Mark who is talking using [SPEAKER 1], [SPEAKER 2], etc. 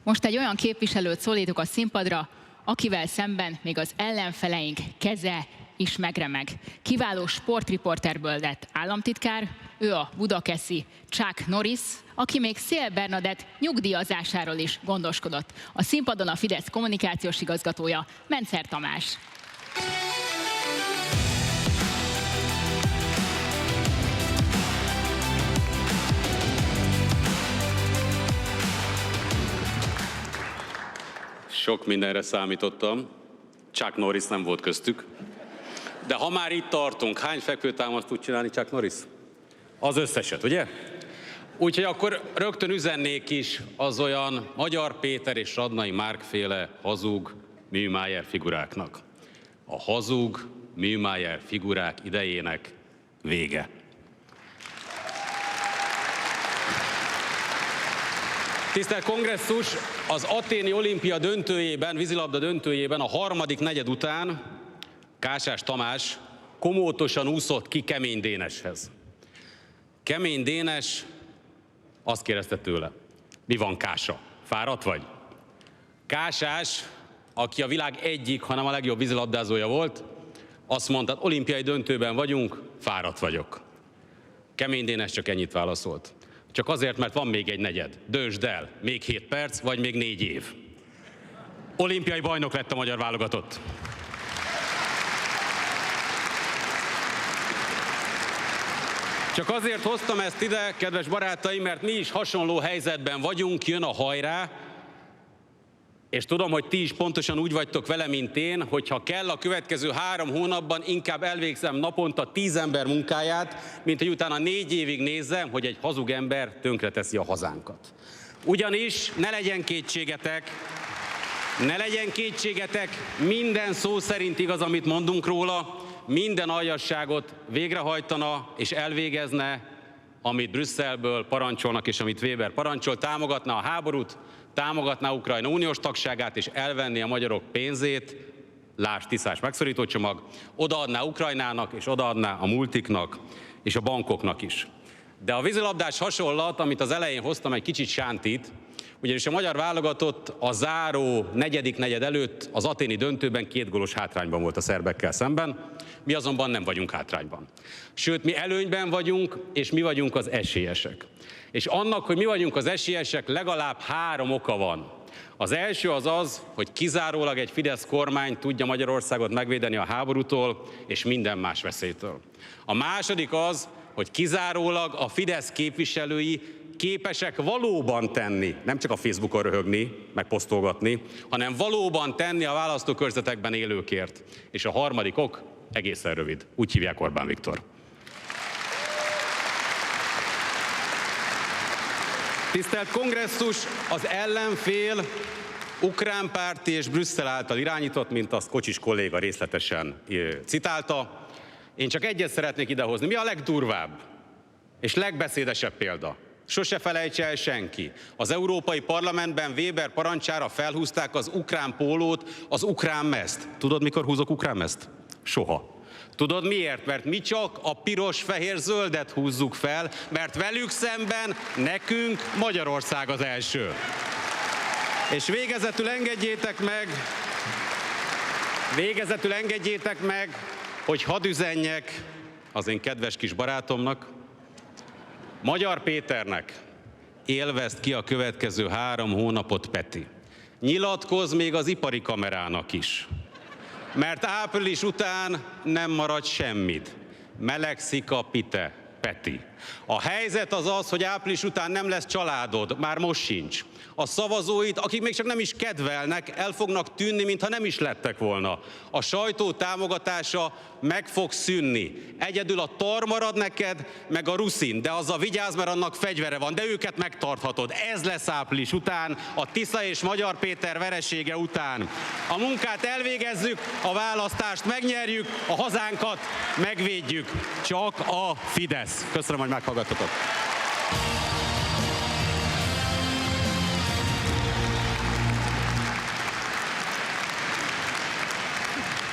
[SPEAKER 1] Most egy olyan képviselőt szólítok a színpadra, akivel szemben még az ellenfeleink keze is megremeg. Kiváló sportriporterből lett államtitkár, ő a budakeszi Chuck Norris, aki még Széll Bernadett nyugdíjazásáról is gondoskodott. A színpadon a Fidesz kommunikációs igazgatója, Mencer Tamás.
[SPEAKER 2] Sok mindenre számítottam, Chuck Norris nem volt köztük. De ha már itt tartunk, hány fekvőtámaszt tud csinálni Chuck Norris? Az összeset, ugye? Úgyhogy akkor rögtön üzennék is az olyan Magyar Péter és Radnai Márk féle hazug Mühlmeier figuráknak. A hazug Mühlmeier figurák idejének vége. Tisztelt Kongresszus, az athéni olimpia döntőjében, vízilabda döntőjében a harmadik negyed után Kásás Tamás komótosan úszott ki Kemény Déneshez. Kemény Dénes azt kérdezte tőle: mi van, Kása? Fáradt vagy? Kásás, aki a világ egyik, hanem a legjobb vízilabdázója volt, azt mondta: olimpiai döntőben vagyunk, fáradt vagyok. Kemény Dénes csak ennyit válaszolt: csak azért, mert van még egy negyed. Döntsd el, még 7 perc, vagy még 4 év. Olimpiai bajnok lett a magyar válogatott. Csak azért hoztam ezt ide, kedves barátaim, mert mi is hasonló helyzetben vagyunk, jön a hajrá, és tudom, hogy ti is pontosan úgy vagytok vele, mint én, hogyha kell a következő 3 hónapban, inkább elvégzem naponta 10 ember munkáját, mint hogy utána 4 évig nézzem, hogy egy hazug ember tönkreteszi a hazánkat. Ugyanis ne legyen kétségetek, minden szó szerint igaz, amit mondunk róla, minden aljasságot végrehajtana és elvégezne, amit Brüsszelből parancsolnak és amit Weber parancsol, támogatná a háborút, támogatná Ukrajna uniós tagságát és elvenné a magyarok pénzét, lásd Tiszás megszorító csomag, odaadná Ukrajnának és odaadná a multiknak és a bankoknak is. De a vízilabdás hasonlat, amit az elején hoztam, egy kicsit sántít, ugyanis a magyar válogatott a záró negyedik negyed előtt az athéni döntőben 2 gólos hátrányban volt a szerbekkel szemben, mi azonban nem vagyunk hátrányban. Sőt, mi előnyben vagyunk, és mi vagyunk az esélyesek. És annak, hogy mi vagyunk az esélyesek, legalább 3 oka van. Az első az az, hogy kizárólag egy Fidesz kormány tudja Magyarországot megvédeni a háborútól és minden más veszélytől. A második az, hogy kizárólag a Fidesz képviselői képesek valóban tenni, nem csak a Facebookon röhögni, meg posztolgatni, hanem valóban tenni a választókörzetekben élőkért. És a harmadik ok egészen rövid. Úgy hívják Orbán Viktor. Tisztelt Kongresszus, az ellenfél ukránpárti és Brüsszel által irányított, mint azt Kocsis kolléga részletesen citálta. Én csak egyet szeretnék idehozni. Mi a legdurvább és legbeszédesebb példa? Sose felejtse el senki. Az Európai Parlamentben Weber parancsára felhúzták az ukrán pólót, az ukrán mezt. Tudod, mikor húzok ukrán mezt? Soha. Tudod miért? Mert mi csak a piros, fehér, zöldet húzzuk fel, mert velük szemben nekünk Magyarország az első. És végezetül engedjétek meg, hogy hadd üzenjek az én kedves kis barátomnak, Magyar Péternek: élvezd ki a következő 3 hónapot, Peti. Nyilatkozz még az ipari kamerának is. Mert április után nem marad semmit. Melegszik a pite, Peti. A helyzet az az, hogy április után nem lesz családod, már most sincs. A szavazóid, akik még csak nem is kedvelnek, el fognak tűnni, mintha nem is lettek volna. A sajtó támogatása meg fog szűnni. Egyedül a tar marad neked, meg a ruszin, de azzal vigyázz, mert annak fegyvere van, de őket megtarthatod. Ez lesz április után, a Tisza és Magyar Péter veresége után. A munkát elvégezzük, a választást megnyerjük, a hazánkat megvédjük. Csak a Fidesz. Köszönöm, hogy meghallgattatok.